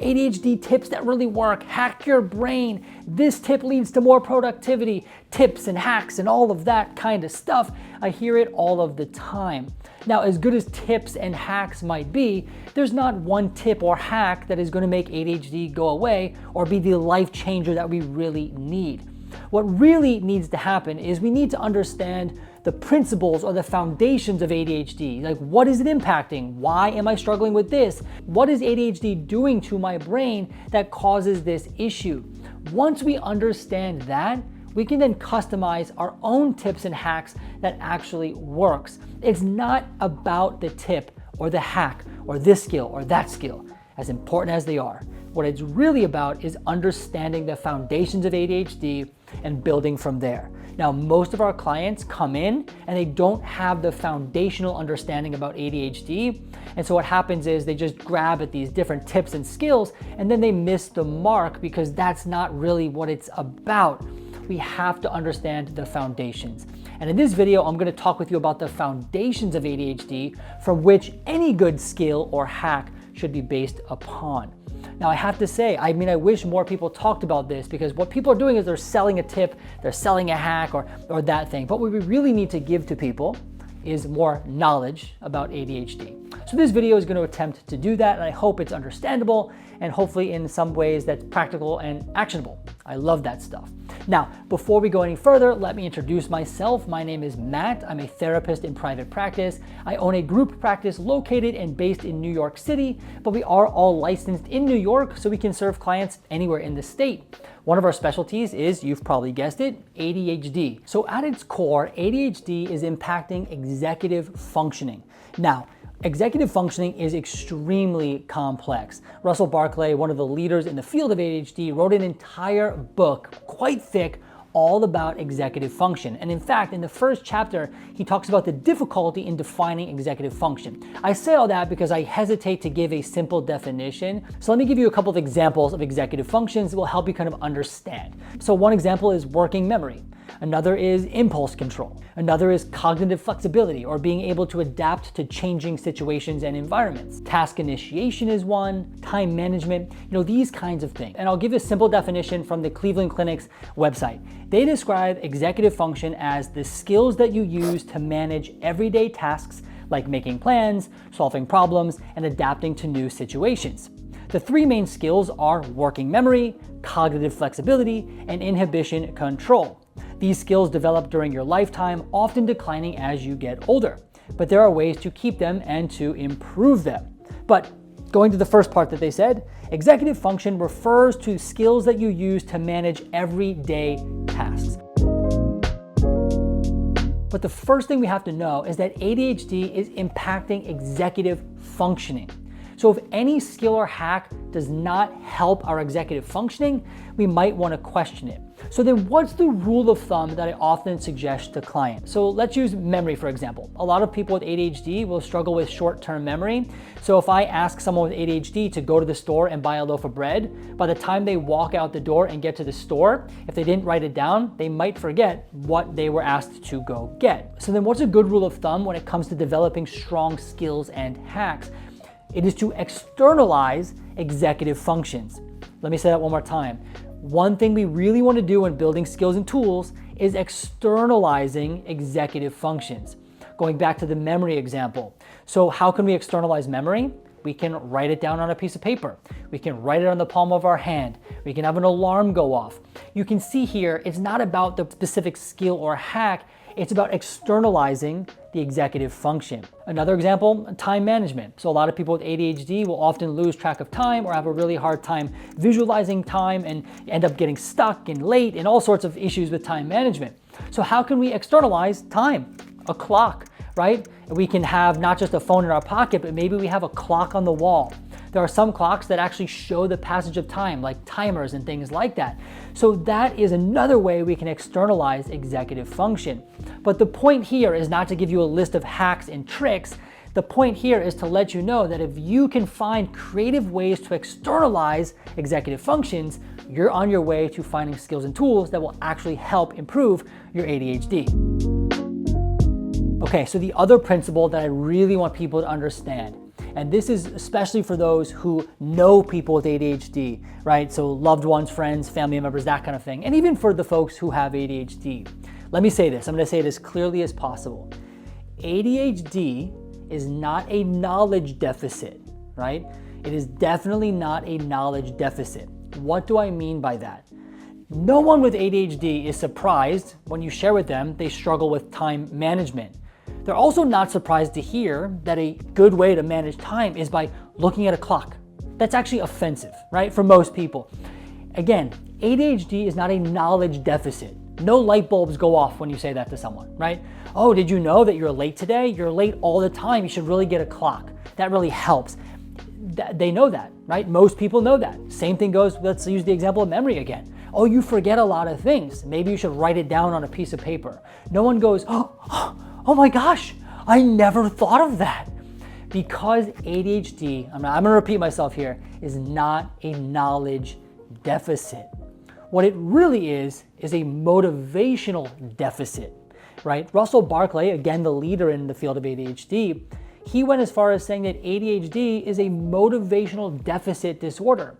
ADHD tips that really work, hack your brain, this tip leads to more productivity, tips and hacks and all of that kind of stuff. I hear it all of the time. Now, as good as tips and hacks might be, there's not one tip or hack that is going to make ADHD go away or be the life changer that we really need. What really needs to happen is we need to understand the principles or the foundations of ADHD. Like, what is it impacting? Why am I struggling with this? What is ADHD doing to my brain that causes this issue? Once we understand that, we can then customize our own tips and hacks that actually works. It's not about the tip or the hack or this skill or that skill, as important as they are. What it's really about is understanding the foundations of ADHD and building from there. Now, most of our clients come in and they don't have the foundational understanding about ADHD. And so what happens is they just grab at these different tips and skills and then they miss the mark because that's not really what it's about. We have to understand the foundations. And in this video, I'm going to talk with you about the foundations of ADHD from which any good skill or hack should be based upon. Now, I have to say, I wish more people talked about this because what people are doing is they're selling a tip, they're selling a hack or that thing. But what we really need to give to people is more knowledge about ADHD. So this video is going to attempt to do that, and I hope it's understandable and hopefully in some ways that's practical and actionable. I love that stuff. Now, before we go any further, let me introduce myself. My name is Matt. I'm a therapist in private practice. I own a group practice located and based in New York City, but we are all licensed in New York, so we can serve clients anywhere in the state. One of our specialties is, you've probably guessed it, ADHD. So at its core, ADHD is impacting executive functioning. Now, executive functioning is extremely complex. Russell Barclay, one of the leaders in the field of ADHD, wrote an entire book, quite thick, all about executive function. And in fact, in the first chapter, he talks about the difficulty in defining executive function. I say all that because I hesitate to give a simple definition. So let me give you a couple of examples of executive functions that will help you kind of understand. So one example is working memory. Another is impulse control. Another is cognitive flexibility, or being able to adapt to changing situations and environments. Task initiation is one, time management, these kinds of things. And I'll give a simple definition from the Cleveland Clinic's website. They describe executive function as the skills that you use to manage everyday tasks like making plans, solving problems, and adapting to new situations. The three main skills are working memory, cognitive flexibility, and inhibition control. These skills develop during your lifetime, often declining as you get older. But there are ways to keep them and to improve them. But going to the first part that they said, executive function refers to skills that you use to manage everyday tasks. But the first thing we have to know is that ADHD is impacting executive functioning. So if any skill or hack does not help our executive functioning, we might want to question it. So then what's the rule of thumb that I often suggest to clients? So let's use memory, for example. A lot of people with ADHD will struggle with short-term memory. So if I ask someone with ADHD to go to the store and buy a loaf of bread, by the time they walk out the door and get to the store, if they didn't write it down, they might forget what they were asked to go get. So then what's a good rule of thumb when it comes to developing strong skills and hacks? It is to externalize executive functions. Let me say that one more time. One thing we really want to do when building skills and tools is externalizing executive functions. Going back to the memory example. So how can we externalize memory? We can write it down on a piece of paper. We can write it on the palm of our hand. We can have an alarm go off. You can see here, it's not about the specific skill or hack. It's about externalizing the executive function. Another example, time management. So a lot of people with ADHD will often lose track of time or have a really hard time visualizing time and end up getting stuck and late and all sorts of issues with time management. So how can we externalize time? A clock, right? We can have not just a phone in our pocket, but maybe we have a clock on the wall. There are some clocks that actually show the passage of time, like timers and things like that. So that is another way we can externalize executive function. But the point here is not to give you a list of hacks and tricks. The point here is to let you know that if you can find creative ways to externalize executive functions, you're on your way to finding skills and tools that will actually help improve your ADHD. Okay, so the other principle that I really want people to understand And this is especially for those who know people with ADHD, right? So loved ones, friends, family members, that kind of thing. And even for the folks who have ADHD. Let me say this, I'm gonna say it as clearly as possible. ADHD is not a knowledge deficit, right? It is definitely not a knowledge deficit. What do I mean by that? No one with ADHD is surprised when you share with them they struggle with time management. They're also not surprised to hear that a good way to manage time is by looking at a clock. That's actually offensive, right, for most people. Again, ADHD is not a knowledge deficit. No light bulbs go off when you say that to someone, right? Oh, did you know that you're late today? You're late all the time. You should really get a clock. That really helps. They know that, right? Most people know that. Same thing goes, let's use the example of memory again. Oh, you forget a lot of things. Maybe you should write it down on a piece of paper. No one goes, oh my gosh, I never thought of that. Because ADHD, I'm gonna repeat myself here, is not a knowledge deficit. What it really is a motivational deficit, right? Russell Barclay, again, the leader in the field of ADHD, he went as far as saying that ADHD is a motivational deficit disorder.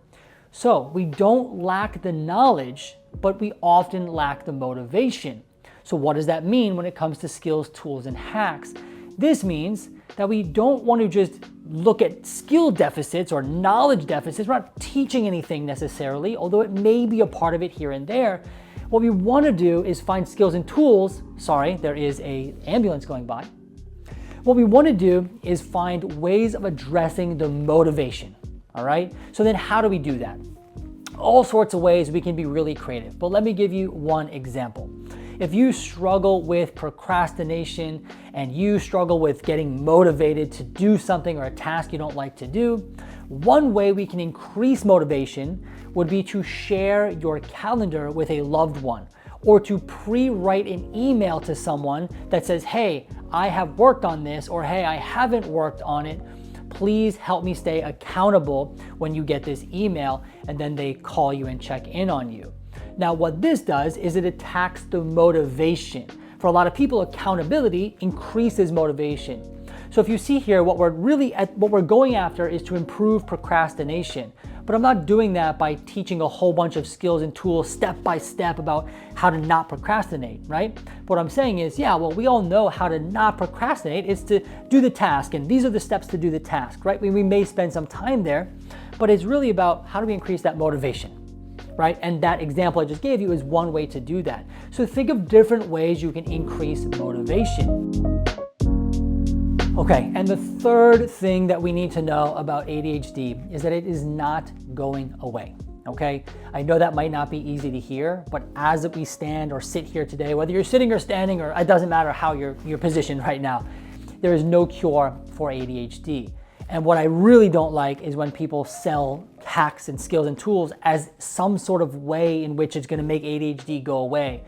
So we don't lack the knowledge, but we often lack the motivation. So what does that mean when it comes to skills, tools, and hacks? This means that we don't want to just look at skill deficits or knowledge deficits. We're not teaching anything necessarily, although it may be a part of it here and there. What we want to do is find skills and tools. Sorry, there is an ambulance going by. What we want to do is find ways of addressing the motivation, all right? So then how do we do that? All sorts of ways we can be really creative, but let me give you one example. If you struggle with procrastination and you struggle with getting motivated to do something or a task you don't like to do, one way we can increase motivation would be to share your calendar with a loved one, or to pre-write an email to someone that says, hey, I have worked on this, or hey, I haven't worked on it. Please help me stay accountable when you get this email, and then they call you and check in on you. Now, what this does is it attacks the motivation. For a lot of people, accountability increases motivation. So if you see here, what we're going after is to improve procrastination. But I'm not doing that by teaching a whole bunch of skills and tools step by step about how to not procrastinate, right? What I'm saying is, yeah, well, we all know how to not procrastinate is to do the task, and these are the steps to do the task, right? We may spend some time there, but it's really about how do we increase that motivation, right? And that example I just gave you is one way to do that. So think of different ways you can increase motivation. Okay, and the third thing that we need to know about ADHD is that it is not going away, okay? I know that might not be easy to hear, but as we stand or sit here today, whether you're sitting or standing, or it doesn't matter how you're positioned right now, there is no cure for ADHD. And what I really don't like is when people sell hacks and skills and tools as some sort of way in which it's gonna make ADHD go away.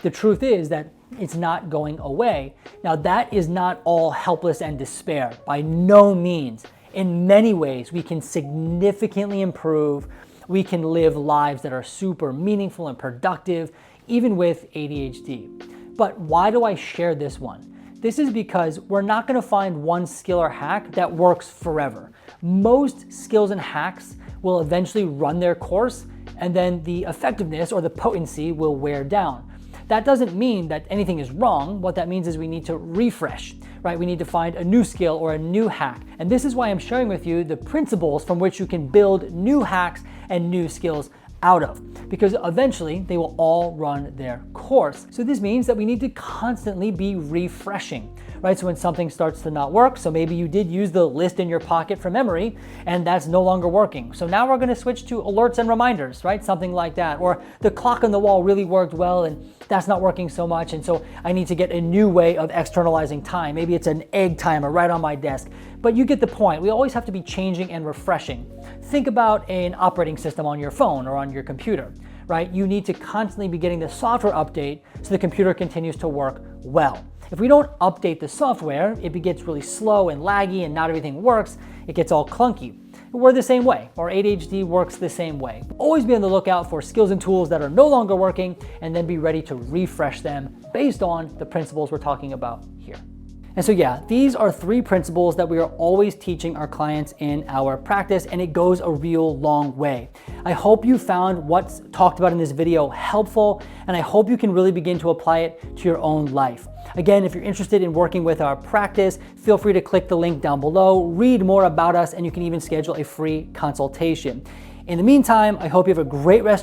The truth is that it's not going away. Now, that is not all helpless and despair, by no means. In many ways, we can significantly improve. We can live lives that are super meaningful and productive, even with ADHD. But why do I share this one? This is because we're not gonna find one skill or hack that works forever. Most skills and hacks will eventually run their course, and then the effectiveness or the potency will wear down. That doesn't mean that anything is wrong. What that means is we need to refresh, right? We need to find a new skill or a new hack. And this is why I'm sharing with you the principles from which you can build new hacks and new skills out of, because eventually they will all run their course. So this means that we need to constantly be refreshing, right? So when something starts to not work, so maybe you did use the list in your pocket from memory and that's no longer working. So now we're gonna switch to alerts and reminders, right? Something like that. Or the clock on the wall really worked well and that's not working so much, and so I need to get a new way of externalizing time. Maybe it's an egg timer right on my desk. But you get the point. We always have to be changing and refreshing. Think about an operating system on your phone or on your computer, right? You need to constantly be getting the software update so the computer continues to work well. If we don't update the software, it gets really slow and laggy and not everything works. It gets all clunky. We're the same way, or ADHD works the same way. Always be on the lookout for skills and tools that are no longer working, and then be ready to refresh them based on the principles we're talking about here. And so yeah, these are 3 principles that we are always teaching our clients in our practice, and it goes a real long way. I hope you found what's talked about in this video helpful, and I hope you can really begin to apply it to your own life. Again, if you're interested in working with our practice, feel free to click the link down below, read more about us, and you can even schedule a free consultation. In the meantime, I hope you have a great rest